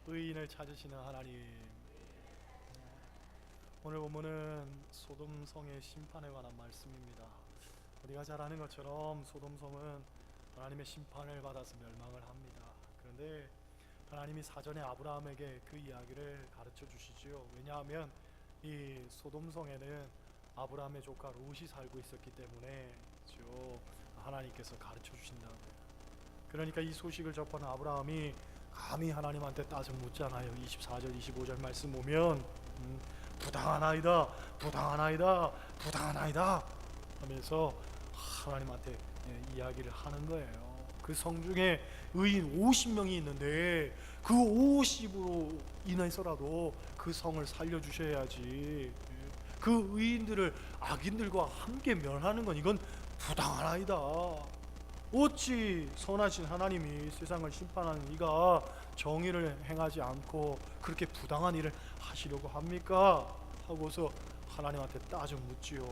의인을 찾으시는 하나님. 오늘 본문은 소돔성의 심판에 관한 말씀입니다. 우리가 잘 아는 것처럼 소돔성은 하나님의 심판을 받아서 멸망을 합니다. 그런데 하나님이 사전에 아브라함에게 그 이야기를 가르쳐 주시지요. 왜냐하면 이 소돔성에는 아브라함의 조카 롯이 살고 있었기 때문에 하나님께서 가르쳐 주신다고요. 그러니까 이 소식을 접한 아브라함이 감히 하나님한테 따져 묻잖아요. 24절 25절 말씀 보면 부당하나이다 부당하나이다 부당하나이다 하면서 하나님한테 이야기를 하는 거예요. 그 성중에 의인 50명이 있는데 그 50으로 인해서라도 그 성을 살려주셔야지. 그 의인들을 악인들과 함께 멸하는 건 이건 부당하나이다. 어찌 선하신 하나님이 세상을 심판하는 이가 정의를 행하지 않고 그렇게 부당한 일을 하시려고 합니까? 하고서 하나님한테 따져 묻지요.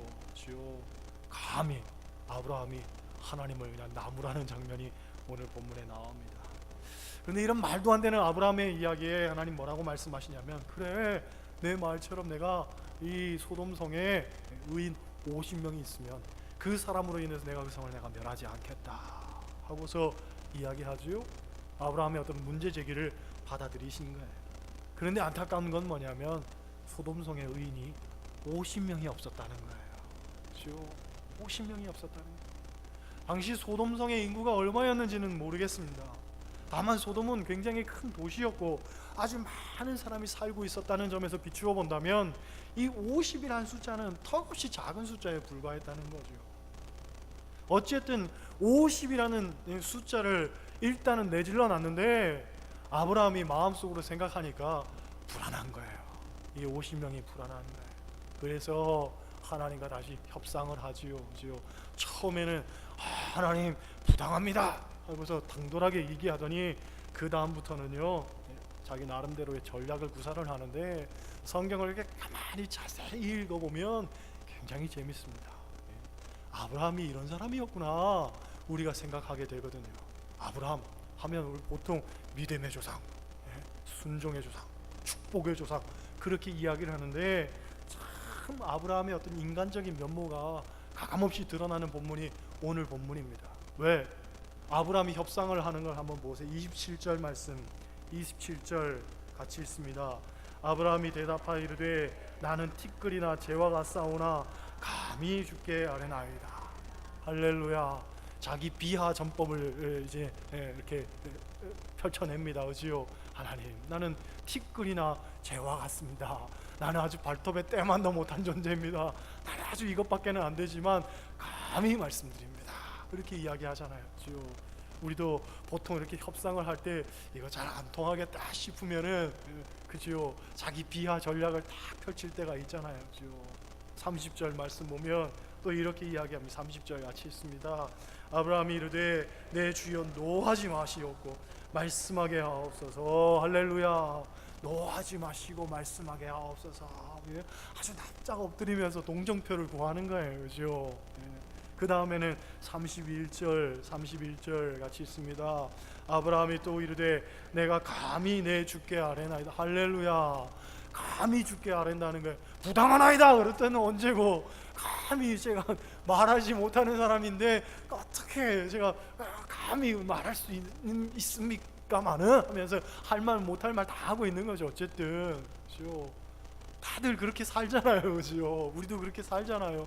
감히 아브라함이 하나님을 그냥 나무라는 장면이 오늘 본문에 나옵니다. 그런데 이런 말도 안 되는 아브라함의 이야기에 하나님 뭐라고 말씀하시냐면, 그래, 내 말처럼 내가 이 소돔성에 의인 50명이 있으면 그 사람으로 인해서 내가 그 성을 내가 멸하지 않겠다 하고서 이야기하지요. 아브라함의 어떤 문제 제기를 받아들이신 거예요. 그런데 안타까운 건 뭐냐면 소돔성의 의인이 50명이 없었다는 거예요. 50명이 없었다는 거예요. 당시 소돔성의 인구가 얼마였는지는 모르겠습니다. 다만 소돔은 굉장히 큰 도시였고 아주 많은 사람이 살고 있었다는 점에서 비추어 본다면 이 50이라는 숫자는 턱없이 작은 숫자에 불과했다는 거죠. 어쨌든 50이라는 숫자를 일단은 내질러 놨는데 아브라함이 마음속으로 생각하니까 불안한 거예요. 이 50명이 불안한 거예요. 그래서 하나님과 다시 협상을 하지요. 처음에는 하나님 부당합니다 하고서 당돌하게 얘기하더니 그 다음부터는요 자기 나름대로의 전략을 구사를 하는데 성경을 이렇게 가만히 자세히 읽어보면 굉장히 재밌습니다. 아브라함이 이런 사람이었구나 우리가 생각하게 되거든요. 아브라함 하면 우리 보통 믿음의 조상, 순종의 조상, 축복의 조상 그렇게 이야기를 하는데 참 아브라함의 어떤 인간적인 면모가 가감없이 드러나는 본문이 오늘 본문입니다. 왜? 아브라함이 협상을 하는 걸 한번 보세요. 27절 말씀, 27절 같이 읽습니다. 아브라함이 대답하여 이르되 나는 티끌이나 재와가 싸우나 감히 주께 아뢰나이다. 할렐루야. 자기 비하 전법을 이제 이렇게 펼쳐냅니다. 그지요? 하나님, 나는 티끌이나 재와 같습니다. 나는 아주 발톱에 때만도 못한 존재입니다. 나는 아주 이것밖에는 안 되지만 감히 말씀드립니다. 그렇게 이야기하잖아요. 그지요? 우리도 보통 이렇게 협상을 할 때 이거 잘 안 통하겠다 싶으면은 그지요? 자기 비하 전략을 딱 펼칠 때가 있잖아요. 그지요? 30절 말씀 보면 또 이렇게 이야기합니다. 30절 같이 있습니다. 아브라함이 이르되 내 주여 노하지 마시옵고 말씀하게 하옵소서. 할렐루야. 노하지 마시고 말씀하게 하옵소서. 아주 납작 엎드리면서 동정표를 구하는 거예요. 그죠? 그 다음에는 31절 같이 있습니다. 아브라함이 또 이르되 내가 감히 내 주께 아뢰나이다. 할렐루야. 감히 주께 아뢰다는 거예요. 부당하나이다 그럴 때는 언제고 감히 제가 말하지 못하는 사람인데 어떻게 제가 감히 말할 수 있습니까마는 하면서 할 말 못할 말 다 하고 있는 거죠. 어쨌든 그렇죠? 다들 그렇게 살잖아요. 그렇죠? 우리도 그렇게 살잖아요.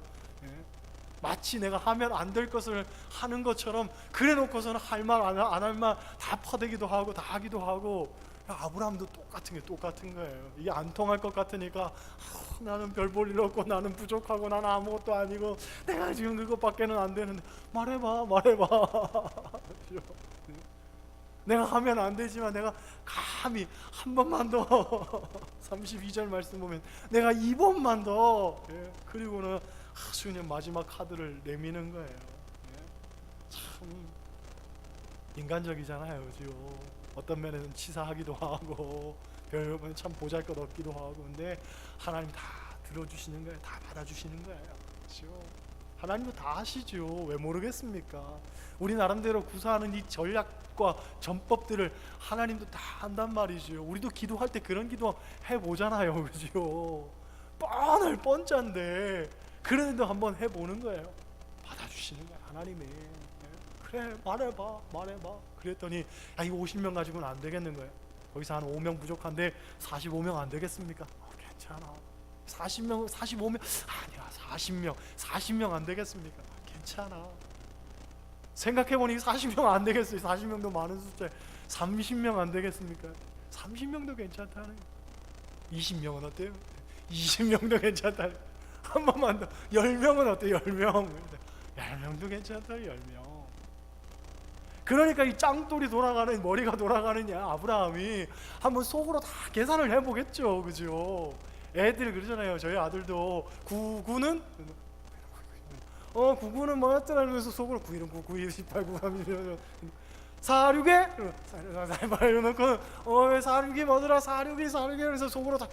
마치 내가 하면 안 될 것을 하는 것처럼 그래 놓고서는 할 말 안 할 말 다 퍼대기도 하고 다 하기도 하고. 아브라함도 똑같은 거예요. 이게 안 통할 것 같으니까 나는 별 볼 일 없고 나는 부족하고 나는 아무것도 아니고 내가 지금 그것밖에는 안 되는데 말해봐 내가 하면 안 되지만 내가 감히 한 번만 더 32절 말씀 보면 내가 2번만 더 그리고는 아주 그냥 마지막 카드를 내미는 거예요. 참 인간적이잖아요. 그죠? 어떤 면에는 치사하기도 하고 별로 참 보잘것없기도 하고. 근데 하나님 다 들어주시는 거예요. 다 받아주시는 거예요. 그렇죠? 하나님도 다 아시죠. 왜 모르겠습니까? 우리 나름대로 구사하는 이 전략과 전법들을 하나님도 다 한단 말이죠. 우리도 기도할 때 그런 기도 해보잖아요, 그죠? 뻔할 뻔짠데 그래도 한번 해보는 거예요. 받아주시는 거예요, 하나님이. 그래, 말해봐. 그랬더니 야, 이거 50명 가지고는 안 되겠는 거예요. 거기서 한 5명 부족한데 45명 안 되겠습니까? 괜찮아. 40명, 45명 아니야, 40명 안 되겠습니까? 괜찮아. 생각해보니 40명 안 되겠어요. 40명도 많은 숫자. 30명 안 되겠습니까? 30명도 괜찮다는 거예요. 20명은 어때요? 20명도 괜찮다. 한 번만 더. 10명은 어때요? 10명. 10명도 괜찮다. 10명. 그러니까 이 짱돌이 돌아가는, 머리가 돌아가느냐, 아브라함이 한번 속으로 다 계산을 해보겠죠, 그죠? 애들 그러잖아요. 저희 아들도 구구는 구구는 뭐였더라 그래서 속으로 9일은 9, 9일 18, 9, 3, 46에 48 이러놓고 46이 뭐더라 46이 그래서 속으로 다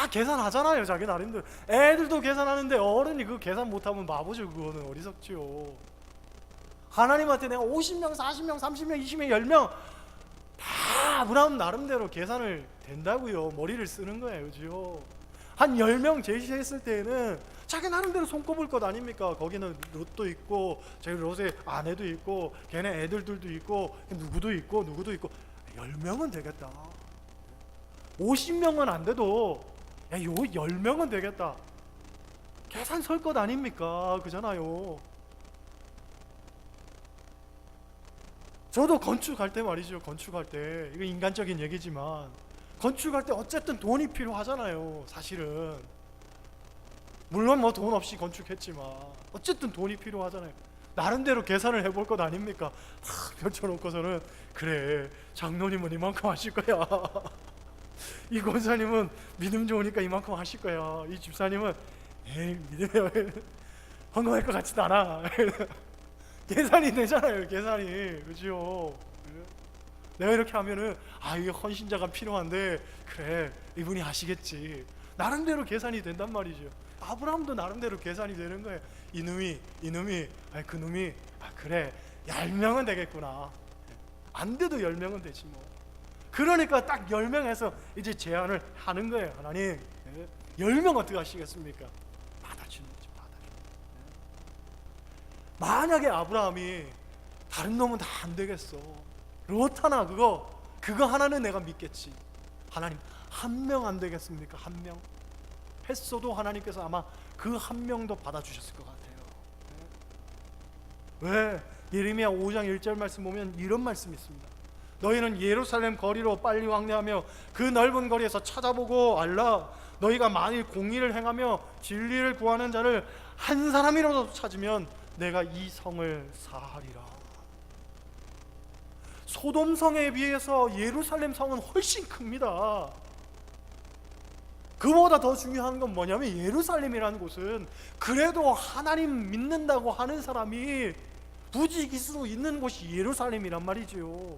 계산하잖아요. 자기 나름대로. 애들도 계산하는데 어른이 그 계산 못하면 바보죠. 그거는 어리석죠. 하나님한테 내가 50명, 40명, 30명, 20명, 10명 다 아브라함 나름대로 계산을 된다고요. 머리를 쓰는 거예요, 그죠? 한 10명 제시했을 때는 자기 나름대로 손꼽을 것 아닙니까? 거기는 롯도 있고 저기 롯의 아내도 있고 걔네 애들들도 있고 누구도 있고 10명은 되겠다. 50명은 안 돼도 야, 요 10명은 되겠다. 계산 설 것 아닙니까? 그잖아요. 저도 건축할 때 말이죠. 건축할 때 이거 인간적인 얘기지만 건축할 때 어쨌든 돈이 필요하잖아요. 사실은 물론 뭐 돈 없이 건축했지만 어쨌든 돈이 필요하잖아요. 나름대로 계산을 해볼 것 아닙니까? 펼쳐놓고서는 그래 장로님은 이만큼 하실 거야. 이 권사님은 믿음 좋으니까 이만큼 하실 거야. 이 집사님은 에이 믿음이 헌금할 것 같지도 않아. 계산이 되잖아요. 계산이. 그죠? 내가 이렇게 하면은 이게 헌신자가 필요한데 그래 이분이 하시겠지. 나름대로 계산이 된단 말이죠. 아브라함도 나름대로 계산이 되는 거예요. 이놈이 그놈이 그래 10명은 되겠구나. 안 돼도 10명은 되지 뭐. 그러니까 딱 10명 해서 이제 제안을 하는 거예요. 하나님 10명 어떻게 하시겠습니까? 받아주는 거죠. 만약에 아브라함이 다른 놈은 다 안 되겠어. 롯 하나 그거 하나는 내가 믿겠지. 하나님 한 명 안 되겠습니까? 한 명 했어도 하나님께서 아마 그 한 명도 받아주셨을 것 같아요. 왜? 예레미야 5장 1절 말씀 보면 이런 말씀이 있습니다. 너희는 예루살렘 거리로 빨리 왕래하며 그 넓은 거리에서 찾아보고 알라. 너희가 만일 공의를 행하며 진리를 구하는 자를 한 사람이라도 찾으면 내가 이 성을 사하리라. 소돔 성에 비해서 예루살렘 성은 훨씬 큽니다. 그보다 더 중요한 건 뭐냐면 예루살렘이라는 곳은 그래도 하나님 믿는다고 하는 사람이 부지기수로 있는 곳이 예루살렘이란 말이죠.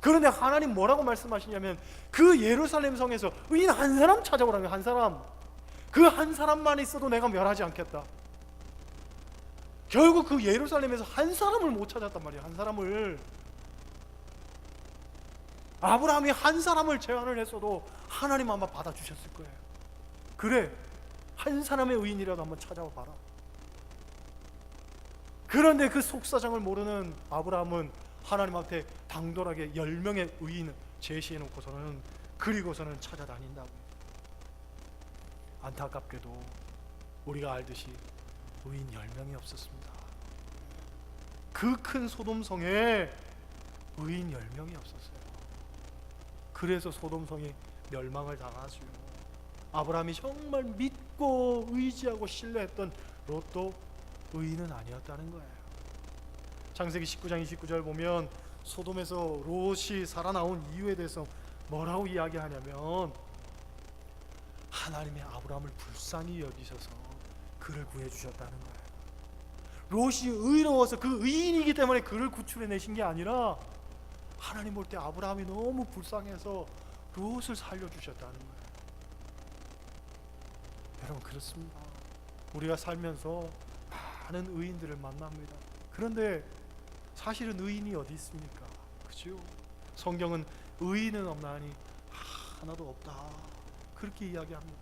그런데 하나님 뭐라고 말씀하시냐면 그 예루살렘 성에서 의인 한 사람 찾아오라는 거예요. 한 사람. 그 한 사람만 있어도 내가 멸하지 않겠다. 결국 그 예루살렘에서 한 사람을 못 찾았단 말이에요. 한 사람을. 아브라함이 한 사람을 제안을 했어도 하나님 아마 받아주셨을 거예요. 그래 한 사람의 의인이라도 한번 찾아와 봐라. 그런데 그 속사정을 모르는 아브라함은 하나님한테 당돌하게 10명의 의인을 제시해 놓고서는 그리고서는 찾아다닌다고. 안타깝게도 우리가 알듯이 의인 10명이 없었습니다. 그 큰 소돔성에 의인 10명이 없었어요. 그래서 소돔성이 멸망을 당하죠. 아브라함이 정말 믿고 의지하고 신뢰했던 롯도 의인은 아니었다는 거예요. 창세기 19장 29절 보면 소돔에서 롯이 살아나온 이유에 대해서 뭐라고 이야기하냐면 하나님의 아브라함을 불쌍히 여기셔서 그를 구해주셨다는 거예요. 롯이 의로워서 그 의인이기 때문에 그를 구출해내신 게 아니라 하나님 볼 때 아브라함이 너무 불쌍해서 롯을 살려주셨다는 거예요. 여러분 그렇습니다. 우리가 살면서 많은 의인들을 만납니다. 그런데 사실은 의인이 어디 있습니까? 그죠? 성경은 의인은 없나니 하나도 없다, 그렇게 이야기합니다.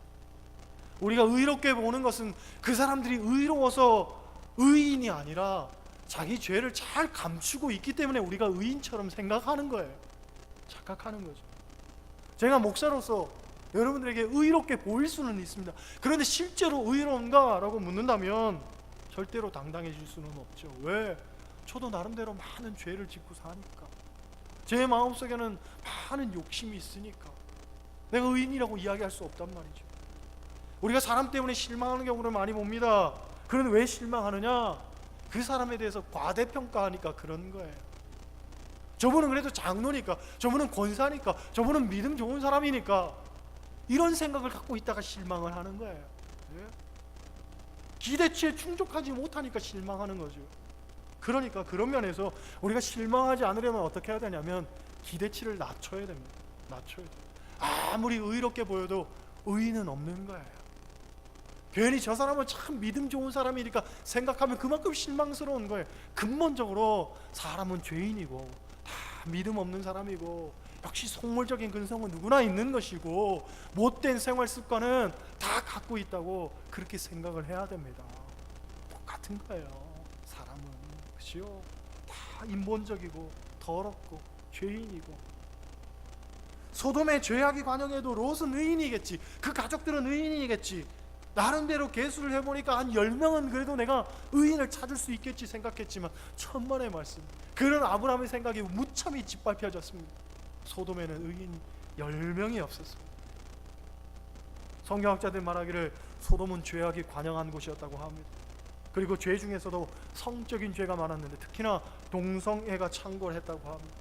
우리가 의롭게 보는 것은 그 사람들이 의로워서 의인이 아니라 자기 죄를 잘 감추고 있기 때문에 우리가 의인처럼 생각하는 거예요. 착각하는 거죠. 제가 목사로서 여러분들에게 의롭게 보일 수는 있습니다. 그런데 실제로 의로운가? 라고 묻는다면 절대로 당당해질 수는 없죠. 왜? 저도 나름대로 많은 죄를 짓고 사니까, 제 마음속에는 많은 욕심이 있으니까 내가 의인이라고 이야기할 수 없단 말이죠. 우리가 사람 때문에 실망하는 경우를 많이 봅니다. 그런데 왜 실망하느냐? 그 사람에 대해서 과대평가하니까 그런 거예요. 저분은 그래도 장로니까, 저분은 권사니까, 저분은 믿음 좋은 사람이니까, 이런 생각을 갖고 있다가 실망을 하는 거예요. 예? 기대치에 충족하지 못하니까 실망하는 거죠. 그러니까 그런 면에서 우리가 실망하지 않으려면 어떻게 해야 되냐면 기대치를 낮춰야 됩니다. 낮춰야 돼요. 아무리 의롭게 보여도 의인은 없는 거예요. 괜히 저 사람은 참 믿음 좋은 사람이니까 생각하면 그만큼 실망스러운 거예요. 근본적으로 사람은 죄인이고 다 믿음 없는 사람이고, 역시 속물적인 근성은 누구나 있는 것이고, 못된 생활 습관은 다 갖고 있다고 그렇게 생각을 해야 됩니다. 똑같은 거예요. 사람은, 그죠? 다 인본적이고 더럽고 죄인이고. 소돔의 죄악이 관영해도 롯은 의인이겠지, 그 가족들은 의인이겠지, 나름대로 계수를 해보니까 한 10명은 그래도 내가 의인을 찾을 수 있겠지 생각했지만, 천만의 말씀, 그런 아브라함의 생각이 무참히 짓밟혀졌습니다. 소돔에는 의인 10명이 없었습니다. 성경학자들 말하기를 소돔은 죄악이 관영한 곳이었다고 합니다. 그리고 죄 중에서도 성적인 죄가 많았는데 특히나 동성애가 창궐했다고 합니다.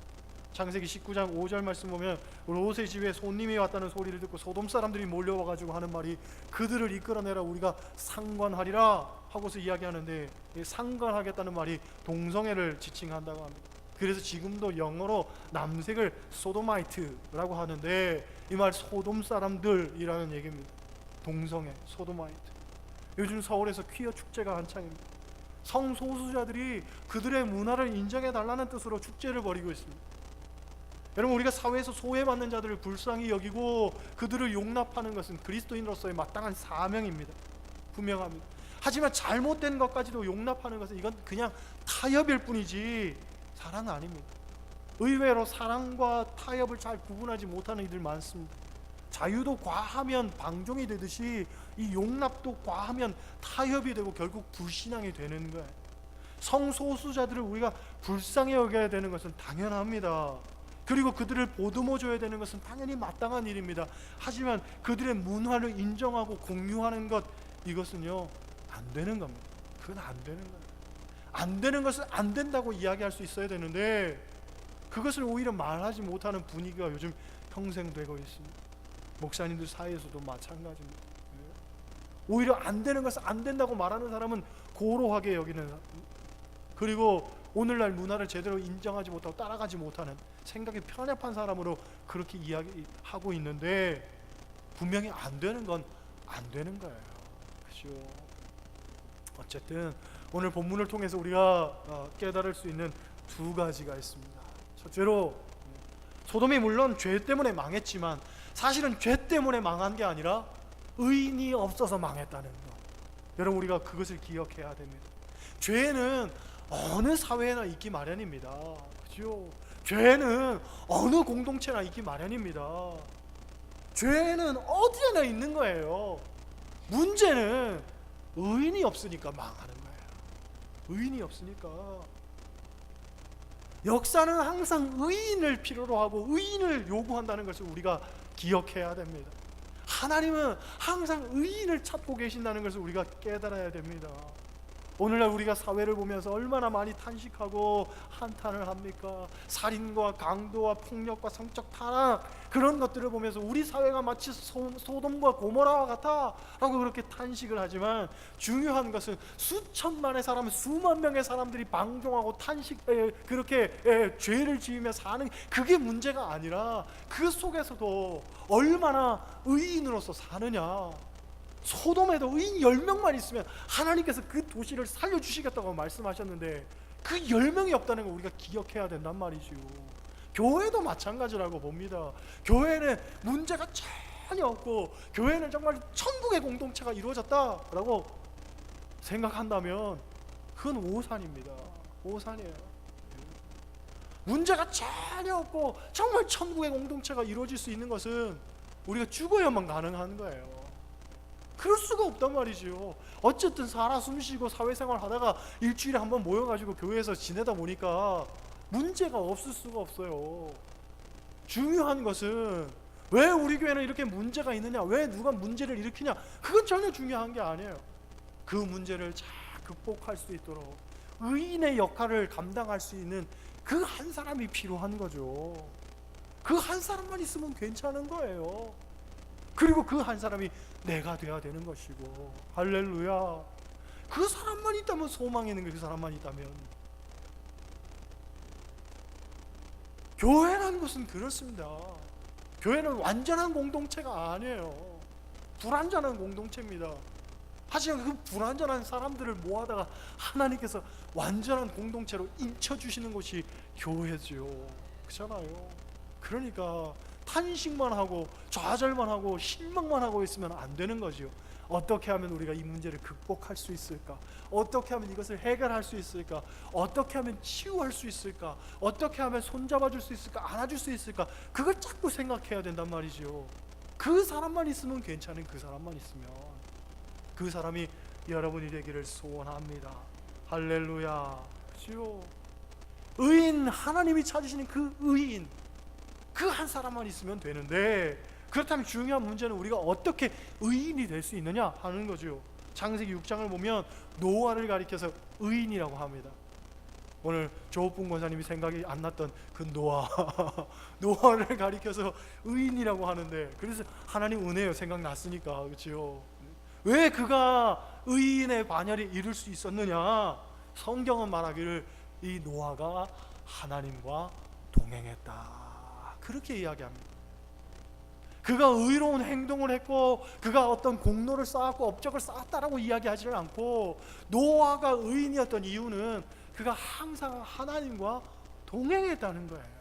창세기 19장 5절 말씀 보면 롯의 집에 손님이 왔다는 소리를 듣고 소돔 사람들이 몰려와가지고 하는 말이 그들을 이끌어내라, 우리가 상관하리라 하고서 이야기하는데, 상관하겠다는 말이 동성애를 지칭한다고 합니다. 그래서 지금도 영어로 남색을 소도마이트라고 하는데, 이 말 소돔 사람들이라는 얘기입니다. 동성애, 소도마이트. 요즘 서울에서 퀴어 축제가 한창입니다. 성소수자들이 그들의 문화를 인정해 달라는 뜻으로 축제를 벌이고 있습니다. 여러분, 우리가 사회에서 소외받는 자들을 불쌍히 여기고 그들을 용납하는 것은 그리스도인으로서의 마땅한 사명입니다. 분명합니다. 하지만 잘못된 것까지도 용납하는 것은 이건 그냥 타협일 뿐이지 사랑은 아닙니다. 의외로 사랑과 타협을 잘 구분하지 못하는 이들 많습니다. 자유도 과하면 방종이 되듯이 이 용납도 과하면 타협이 되고 결국 불신앙이 되는 거예요. 성소수자들을 우리가 불쌍히 여겨야 되는 것은 당연합니다. 그리고 그들을 보듬어줘야 되는 것은 당연히 마땅한 일입니다. 하지만 그들의 문화를 인정하고 공유하는 것, 이것은요 안 되는 겁니다. 그건 안 되는 거예요. 안 되는 것은 안 된다고 이야기할 수 있어야 되는데, 그것을 오히려 말하지 못하는 분위기가 요즘 형성되고 있습니다. 목사님들 사이에서도 마찬가지입니다. 오히려 안 되는 것은 안 된다고 말하는 사람은 고로하게 여기는, 그리고 오늘날 문화를 제대로 인정하지 못하고 따라가지 못하는 생각이 편협한 사람으로 그렇게 이야기하고 있는데, 분명히 안 되는 건 안 되는 거예요. 그죠? 어쨌든 오늘 본문을 통해서 우리가 깨달을 수 있는 두 가지가 있습니다. 첫째로, 소돔이 물론 죄 때문에 망했지만 사실은 죄 때문에 망한 게 아니라 의인이 없어서 망했다는 것. 여러분, 우리가 그것을 기억해야 됩니다. 죄는 어느 사회에나 있기 마련입니다. 그죠? 죄는 어느 공동체나 있기 마련입니다. 죄는 어디에나 있는 거예요. 문제는 의인이 없으니까 망하는 거예요. 의인이 없으니까. 역사는 항상 의인을 필요로 하고 의인을 요구한다는 것을 우리가 기억해야 됩니다. 하나님은 항상 의인을 찾고 계신다는 것을 우리가 깨달아야 됩니다. 오늘날 우리가 사회를 보면서 얼마나 많이 탄식하고 한탄을 합니까? 살인과 강도와 폭력과 성적 타락, 그런 것들을 보면서 우리 사회가 마치 소돔과 고모라와 같아 라고 그렇게 탄식을 하지만, 중요한 것은 수천만의 사람, 수만 명의 사람들이 방종하고 그렇게 죄를 지으며 사는, 그게 문제가 아니라 그 속에서도 얼마나 의인으로서 사느냐. 소돔에도 의인 10명만 있으면 하나님께서 그 도시를 살려주시겠다고 말씀하셨는데 그 10명이 없다는 걸 우리가 기억해야 된단 말이지요. 교회도 마찬가지라고 봅니다. 교회는 문제가 전혀 없고 교회는 정말 천국의 공동체가 이루어졌다라고 생각한다면 그건 오산입니다. 오산이에요. 문제가 전혀 없고 정말 천국의 공동체가 이루어질 수 있는 것은 우리가 죽어야만 가능한 거예요. 그럴 수가 없단 말이죠. 어쨌든 살아 숨쉬고 사회생활 하다가 일주일에 한번 모여가지고 교회에서 지내다 보니까 문제가 없을 수가 없어요. 중요한 것은 왜 우리 교회는 이렇게 문제가 있느냐, 왜 누가 문제를 일으키냐, 그건 전혀 중요한 게 아니에요. 그 문제를 잘 극복할 수 있도록 의인의 역할을 감당할 수 있는 그 한 사람이 필요한 거죠. 그 한 사람만 있으면 괜찮은 거예요. 그리고 그 한 사람이 내가 돼야 되는 것이고, 할렐루야. 그 사람만 있다면, 소망이 있는 게 그 사람만 있다면. 교회라는 것은 그렇습니다. 교회는 완전한 공동체가 아니에요. 불완전한 공동체입니다. 하지만 그 불완전한 사람들을 모아다가 하나님께서 완전한 공동체로 인쳐주시는 것이 교회죠. 그렇잖아요. 그러니까 탄식만 하고 좌절만 하고 실망만 하고 있으면 안 되는 거지요. 어떻게 하면 우리가 이 문제를 극복할 수 있을까? 어떻게 하면 이것을 해결할 수 있을까? 어떻게 하면 치유할 수 있을까? 어떻게 하면 손잡아 줄 수 있을까? 안아줄 수 있을까? 그걸 자꾸 생각해야 된단 말이죠. 그 사람만 있으면 괜찮은, 그 사람만 있으면 그 사람이 여러분이 되기를 소원합니다. 할렐루야. 그렇죠? 의인, 하나님이 찾으시는 그 의인, 그 한 사람만 있으면 되는데, 그렇다면 중요한 문제는 우리가 어떻게 의인이 될 수 있느냐 하는 거죠. 창세기 6장을 보면 노아를 가리켜서 의인이라고 합니다. 오늘 조호풍 권사님이 생각이 안 났던 그 노아 노아를 가리켜서 의인이라고 하는데, 그래서 하나님 은혜요 생각났으니까. 그렇죠? 왜 그가 의인의 반열에 이룰 수 있었느냐? 성경은 말하기를 이 노아가 하나님과 동행했다, 그렇게 이야기합니다. 그가 의로운 행동을 했고 그가 어떤 공로를 쌓았고 업적을 쌓았다라고 이야기하지를 않고, 노아가 의인이었던 이유는 그가 항상 하나님과 동행했다는 거예요.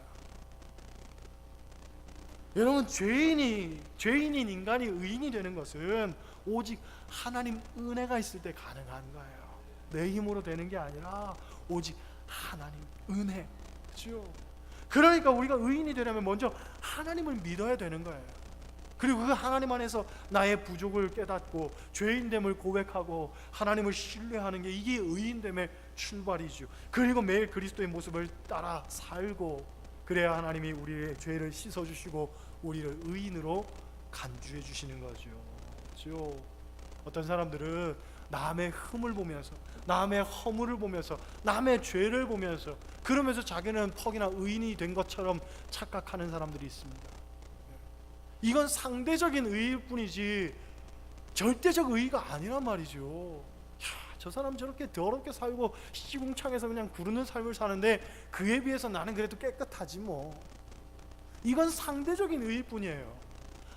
여러분, 죄인인 인간이 의인이 되는 것은 오직 하나님 은혜가 있을 때 가능한 거예요. 내 힘으로 되는 게 아니라 오직 하나님 은혜. 그렇죠? 그러니까 우리가 의인이 되려면 먼저 하나님을 믿어야 되는 거예요. 그리고 그 하나님 안에서 나의 부족을 깨닫고 죄인됨을 고백하고 하나님을 신뢰하는 게, 이게 의인됨의 출발이죠. 그리고 매일 그리스도의 모습을 따라 살고, 그래야 하나님이 우리의 죄를 씻어주시고 우리를 의인으로 간주해 주시는 거죠. 그렇죠? 어떤 사람들은 남의 흠을 보면서, 남의 허물을 보면서, 남의 죄를 보면서, 그러면서 자기는 퍽이나 의인이 된 것처럼 착각하는 사람들이 있습니다. 이건 상대적인 의일 뿐이지 절대적 의의가 아니란 말이죠. 저 사람 저렇게 더럽게 살고 시궁창에서 그냥 구르는 삶을 사는데 그에 비해서 나는 그래도 깨끗하지 뭐. 이건 상대적인 의일 뿐이에요.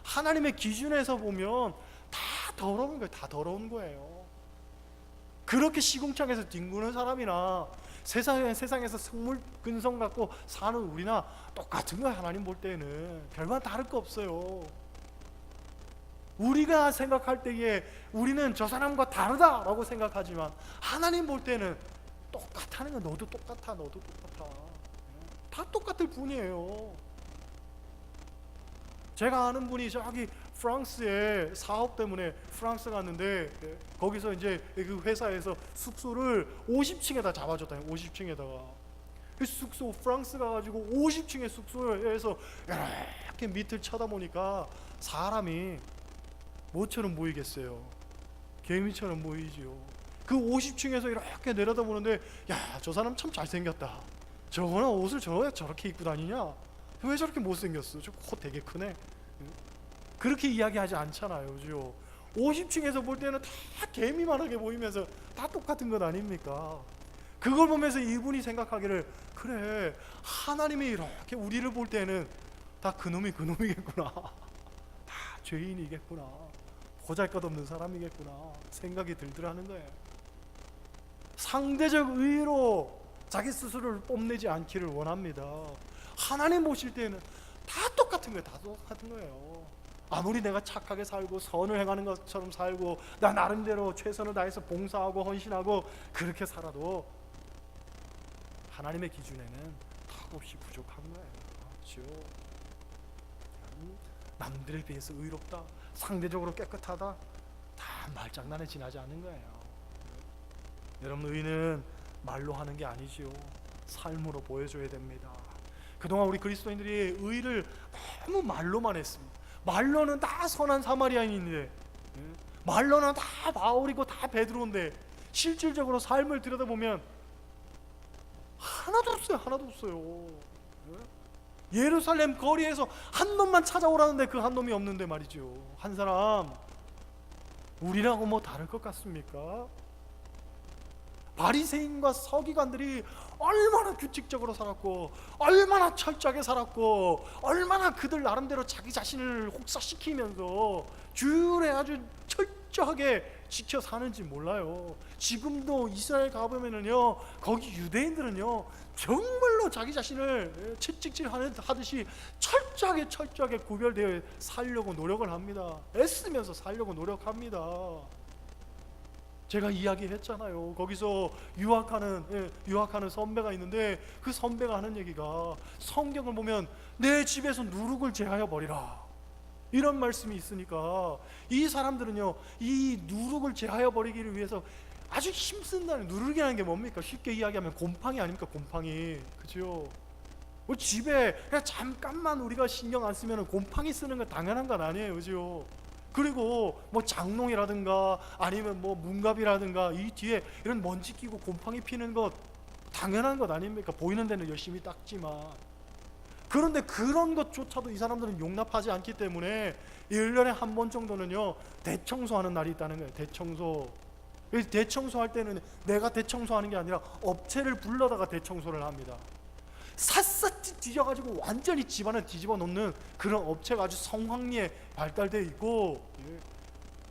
하나님의 기준에서 보면 다 더러운 거예요. 다 더러운 거예요. 그렇게 시궁창에서 뒹구는 사람이나 세상에서 성물 근성 갖고 사는 우리나 똑같은 거야. 하나님 볼 때는 별반 다를 거 없어요. 우리가 생각할 때에 우리는 저 사람과 다르다라고 생각하지만 하나님 볼 때는 똑같다는 거. 너도 똑같아, 너도 똑같아. 다 똑같을 뿐이에요. 제가 아는 분이 저기 프랑스에 사업 때문에 프랑스 갔는데, 거기서 이제 그 회사에서 숙소를 50층에다 잡아줬다. 50층에다가 그 숙소, 프랑스 가가지고 50층의 숙소에서 이렇게 밑을 쳐다보니까 사람이 뭐처럼 보이겠어요? 개미처럼 보이지요. 그 50층에서 이렇게 내려다보는데, 야, 저 사람 참 잘생겼다. 저거는 옷을 저렇게 입고 다니냐? 왜 저렇게 못생겼어? 저 코 되게 크네. 그렇게 이야기하지 않잖아요. 그죠? 50층에서 볼 때는 다 개미만하게 보이면서 다 똑같은 것 아닙니까? 그걸 보면서 이분이 생각하기를, 그래, 하나님이 이렇게 우리를 볼 때는 다 그놈이겠구나. 다 죄인이겠구나. 보잘것없는 사람이겠구나 생각이 들더라는 거예요. 상대적 의로 자기 스스로를 뽐내지 않기를 원합니다. 하나님 보실 때는 다 똑같은 거예요. 다 똑같은 거예요. 아무리 내가 착하게 살고 선을 행하는 것처럼 살고 나 나름대로 최선을 다해서 봉사하고 헌신하고 그렇게 살아도 하나님의 기준에는 턱없이 부족한 거예요. 그렇죠? 남들에 비해서 의롭다, 상대적으로 깨끗하다, 다 말장난에 지나지 않는 거예요. 여러분, 의는 말로 하는 게 아니지요. 삶으로 보여줘야 됩니다. 그동안 우리 그리스도인들이 의를 너무 말로만 했습니다. 말로는 다 선한 사마리아인인데, 말로는 다 바울이고 다 베드로인데 실질적으로 삶을 들여다보면 하나도 없어요. 하나도 없어요. 예루살렘 거리에서 한 놈만 찾아오라는데 그 한 놈이 없는데 말이죠. 한 사람, 우리라고 뭐 다를 것 같습니까? 바리새인과 서기관들이 얼마나 규칙적으로 살았고 얼마나 철저하게 살았고 얼마나 그들 나름대로 자기 자신을 혹사시키면서 주일에 아주 철저하게 지켜 사는지 몰라요. 지금도 이스라엘 가보면은요, 거기 유대인들은요 정말로 자기 자신을 채찍질 하듯이 철저하게 구별되어 살려고 노력을 합니다. 애쓰면서 살려고 노력합니다. 제가 이야기했잖아요. 거기서 유학하는 선배가 있는데 그 선배가 하는 얘기가, 성경을 보면 내 집에서 누룩을 제하여 버리라 이런 말씀이 있으니까 이 사람들은요 이 누룩을 제하여 버리기를 위해서 아주 힘쓴다는, 누룩이라는 게 뭡니까? 쉽게 이야기하면 곰팡이 아닙니까? 곰팡이. 그죠? 우리 집에 그냥 잠깐만 우리가 신경 안 쓰면 곰팡이 쓰는 건 당연한 건 아니에요. 그죠? 그리고 뭐 장롱이라든가 아니면 뭐 문갑이라든가 이 뒤에 이런 먼지 끼고 곰팡이 피는 것 당연한 것 아닙니까? 보이는 데는 열심히 닦지만. 그런데 그런 것조차도 이 사람들은 용납하지 않기 때문에 1년에 한 번 정도는요 대청소하는 날이 있다는 거예요. 대청소. 대청소할 때는 내가 대청소하는 게 아니라 업체를 불러다가 대청소를 합니다. 샅샅이 뒤져가지고 완전히 집안을 뒤집어 놓는 그런 업체가 아주 성황리에 발달되어 있고,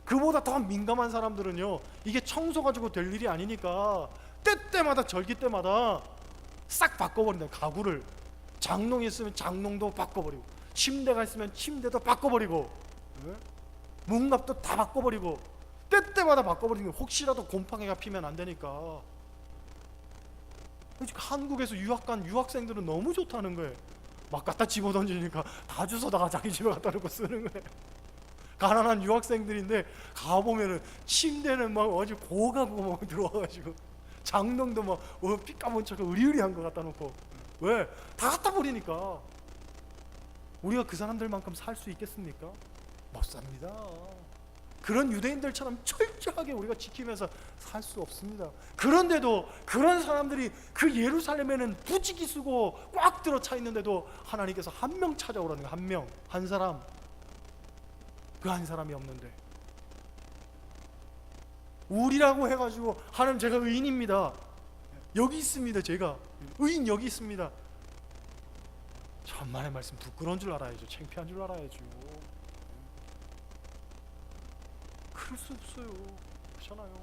그보다 더 민감한 사람들은요 이게 청소 가지고 될 일이 아니니까 때때마다 절기 때마다 싹 바꿔버린다. 가구를, 장롱이 있으면 장롱도 바꿔버리고, 침대가 있으면 침대도 바꿔버리고, 문갑도 다 바꿔버리고, 때때마다 바꿔버리는 거. 혹시라도 곰팡이가 피면 안 되니까. 한국에서 유학 간 유학생들은 너무 좋다는 거예요. 막 갖다 집어던지니까 다 주워다가 자기 집에 갖다 놓고 쓰는 거예요. 가난한 유학생들인데 가보면은 침대는 막 어디 고가고 막 들어와가지고, 장롱도 막 삐까번쩍 으리으리한 거 갖다 놓고. 왜? 다 갖다 버리니까. 우리가 그 사람들만큼 살 수 있겠습니까? 못 삽니다. 그런 유대인들처럼 철저하게 우리가 지키면서 살 수 없습니다. 그런데도 그런 사람들이 그 예루살렘에는 부지기수고 꽉 들어차 있는데도 하나님께서 한 명 찾아오라는 거예요. 한 명, 한 사람. 그 한 사람이 없는데 우리라고 해가지고 하나님 제가 의인입니다, 여기 있습니다, 제가 의인 여기 있습니다. 천만의 말씀, 부끄러운 줄 알아야죠. 창피한 줄 알아야죠. 그럴 수 없어요. 그렇잖아요.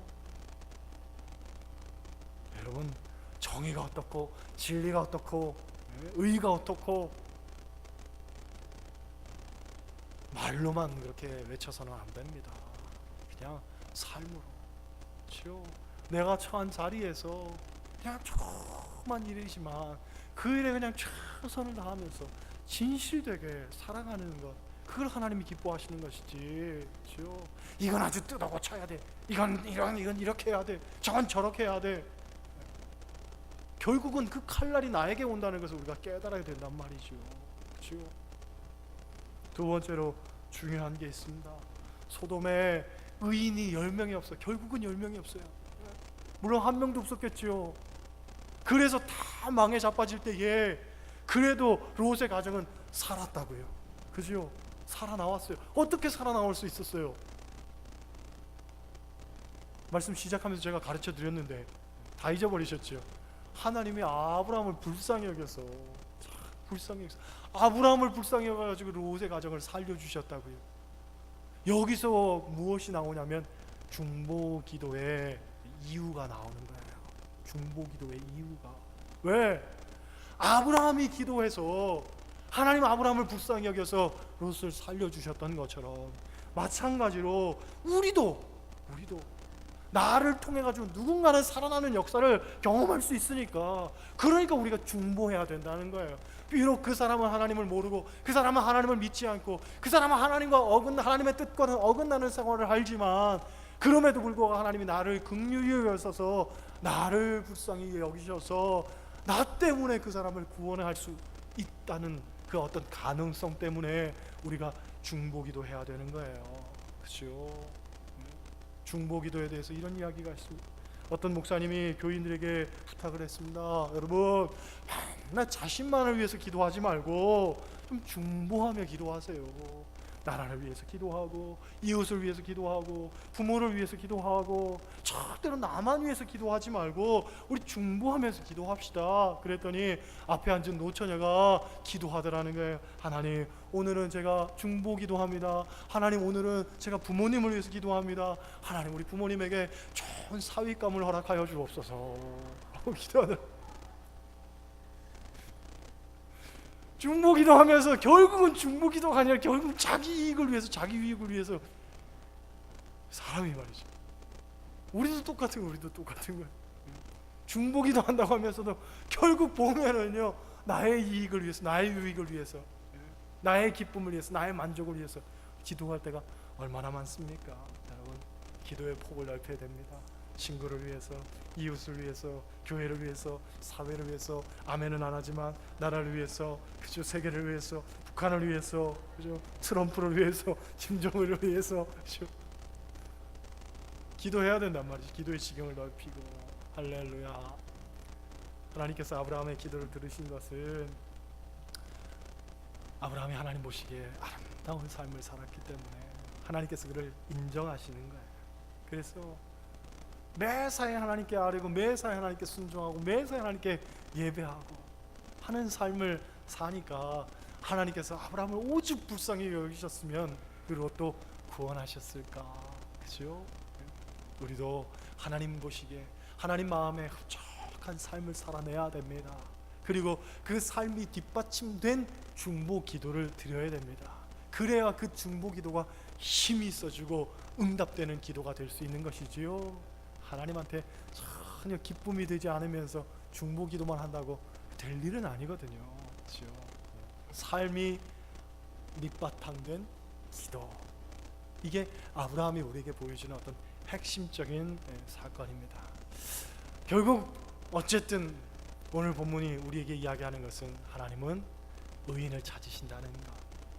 여러분, 정의가 어떻고 진리가 어떻고 의의가 어떻고 말로만 그렇게 외쳐서는 안 됩니다. 그냥 삶으로. 그렇죠? 내가 처한 자리에서 그냥 조그만 일이지만 그 일에 그냥 최선을 다하면서 진실되게 살아가는 것, 그걸 하나님이 기뻐하시는 것이지. 그렇죠? 이건 아주 뜯어고쳐야 돼, 이건 이렇게 해야 돼, 저건 저렇게 해야 돼. 결국은 그 칼날이 나에게 온다는 것을 우리가 깨달아야 된단 말이죠. 그렇죠? 두 번째로 중요한 게 있습니다. 소돔에 의인이 10명이 없어. 결국은 10명이 없어요. 물론 한 명도 없었겠죠. 그래서 다 망에 자빠질 때에 그래도 롯의 가정은 살았다고요. 그죠? 살아나왔어요. 어떻게 살아나올 수 있었어요? 말씀 시작하면서 제가 가르쳐 드렸는데 다 잊어버리셨죠? 하나님이 아브라함을 불쌍히 여겨서, 아브라함을 불쌍히 여겨가지고 롯의 가정을 살려주셨다고요. 여기서 무엇이 나오냐면 중보기도의 이유가 나오는 거예요. 중보기도의 이유가. 왜? 아브라함이 기도해서 하나님 아브라함을 불쌍히 여겨서 롯을 살려주셨던 것처럼 마찬가지로 우리도 나를 통해 가지고 누군가는 살아나는 역사를 경험할 수 있으니까, 그러니까 우리가 중보해야 된다는 거예요. 비록 그 사람은 하나님을 모르고 그 사람은 하나님을 믿지 않고 그 사람은 하나님의 뜻과는 어긋나는 생활을 알지만, 그럼에도 불구하고 하나님이 나를 긍휼히 여기셔서 나를 불쌍히 여기셔서 나 때문에 그 사람을 구원할 수 있다는 그 어떤 가능성 때문에 우리가 중보기도 해야 되는 거예요. 그렇죠? 중보기도에 대해서 이런 이야기가 있습니다. 어떤 목사님이 교인들에게 부탁을 했습니다. 여러분, 맨날 자신만을 위해서 기도하지 말고 좀 중보하며 기도하세요. 나라를 위해서 기도하고, 이웃을 위해서 기도하고, 부모를 위해서 기도하고, 절대로 나만 위해서 기도하지 말고 우리 중보하면서 기도합시다. 그랬더니 앞에 앉은 노처녀가 기도하더라는 거예요. 하나님, 오늘은 제가 중보 기도합니다. 하나님, 오늘은 제가 부모님을 위해서 기도합니다. 하나님, 우리 부모님에게 좋은 사위감을 허락하여 주옵소서. 기도하더라고요. 중보기도 하면서 결국은 중보기도가 아니라 결국 자기 이익을 위해서, 자기 유익을 위해서. 사람이 말이죠. 우리도 똑같은 거예요. 중보기도 한다고 하면서도 결국 보면은요, 나의 이익을 위해서, 나의 유익을 위해서, 나의 기쁨을 위해서, 나의 만족을 위해서 기도할 때가 얼마나 많습니까? 여러분, 기도의 폭을 넓혀야 됩니다. 친구를 위해서, 이웃을 위해서, 교회를 위해서, 사회를 위해서, 아멘은 안 하지만 나라를 위해서, 그죠? 세계를 위해서, 북한을 위해서, 그죠? 트럼프를 위해서, 김정은을 위해서, 그죠? 기도해야 된단 말이지. 기도의 지경을 넓히고. 할렐루야. 하나님께서 아브라함의 기도를 들으신 것은 아브라함이 하나님 보시기에 아름다운 삶을 살았기 때문에 하나님께서 그를 인정하시는 거예요. 그래서 매사에 하나님께 아뢰고, 매사에 하나님께 순종하고, 매사에 하나님께 예배하고 하는 삶을 사니까 하나님께서 아브라함을 오직 불쌍히 여기셨으면 그리고 또 구원하셨을까. 그죠? 우리도 하나님 보시기에 하나님 마음에 흡족한 삶을 살아내야 됩니다. 그리고 그 삶이 뒷받침된 중보 기도를 드려야 됩니다. 그래야 그 중보 기도가 힘이 있어지고 응답되는 기도가 될 수 있는 것이지요. 하나님한테 전혀 기쁨이 되지 않으면서 중보 기도만 한다고 될 일은 아니거든요. 그렇죠? 삶이 밑바탕된 기도, 이게 아브라함이 우리에게 보여주는 어떤 핵심적인 사건입니다. 결국 어쨌든 오늘 본문이 우리에게 이야기하는 것은 하나님은 의인을 찾으신다는 것.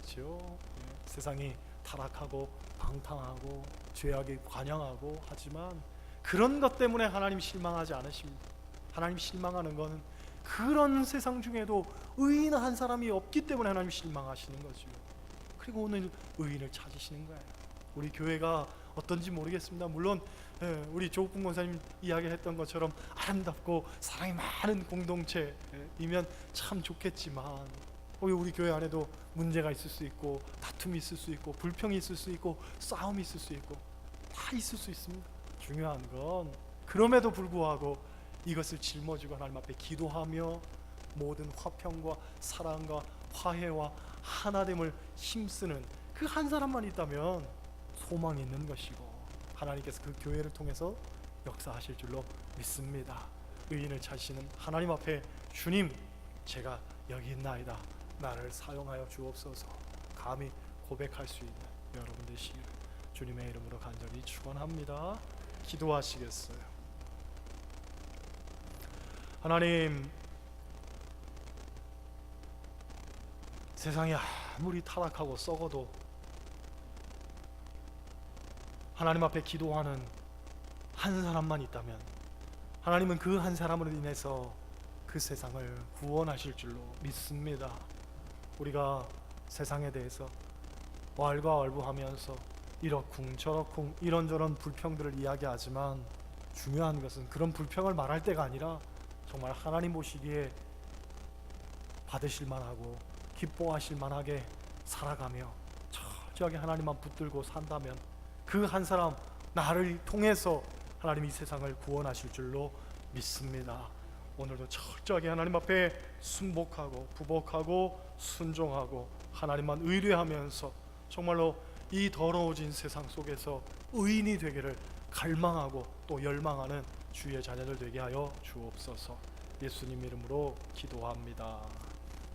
그렇죠? 세상이 타락하고 방탕하고 죄악에 관영하고 하지만 그런 것 때문에 하나님 실망하지 않으십니다. 하나님 실망하는 것은 그런 세상 중에도 의인 한 사람이 없기 때문에 하나님 실망하시는 거죠. 그리고 오늘 의인을 찾으시는 거예요. 우리 교회가 어떤지 모르겠습니다. 물론 우리 조국분 권사님 이야기했던 것처럼 아름답고 사랑이 많은 공동체이면 참 좋겠지만 우리 교회 안에도 문제가 있을 수 있고, 다툼이 있을 수 있고, 불평이 있을 수 있고, 싸움이 있을 수 있고, 다 있을 수 있습니다. 중요한 건 그럼에도 불구하고 이것을 짊어지고 하나님 앞에 기도하며 모든 화평과 사랑과 화해와 하나됨을 힘쓰는 그 한 사람만 있다면 소망이 있는 것이고, 하나님께서 그 교회를 통해서 역사하실 줄로 믿습니다. 의인을 찾으시는 하나님 앞에 주님, 제가 여기 있나이다, 나를 사용하여 주옵소서 감히 고백할 수 있는 여러분 되시기를 주님의 이름으로 간절히 축원합니다. 기도하시겠어요? 하나님, 세상이 아무리 타락하고 썩어도 하나님 앞에 기도하는 한 사람만 있다면 하나님은 그 한 사람으로 인해서 그 세상을 구원하실 줄로 믿습니다. 우리가 세상에 대해서 왈가왈부하면서 이러쿵 저러쿵 이런저런 불평들을 이야기하지만 중요한 것은 그런 불평을 말할 때가 아니라 정말 하나님 보시기에 받으실 만하고 기뻐하실 만하게 살아가며 철저하게 하나님만 붙들고 산다면 그 한 사람 나를 통해서 하나님 이 세상을 구원하실 줄로 믿습니다. 오늘도 철저하게 하나님 앞에 순복하고 부복하고 순종하고 하나님만 의뢰하면서 정말로 이 더러워진 세상 속에서 의인이 되기를 갈망하고 또 열망하는 주의 자녀들 되게 하여 주옵소서. 예수님 이름으로 기도합니다.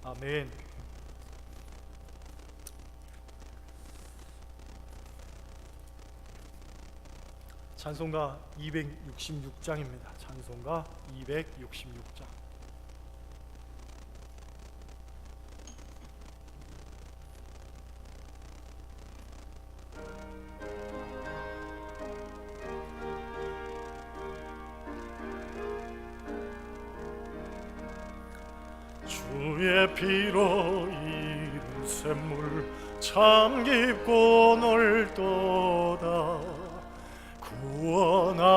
아멘. 찬송가 266장입니다. 찬송가 266장. 주의 피로 이룬 샘물 참 깊고 넓도다. 구원하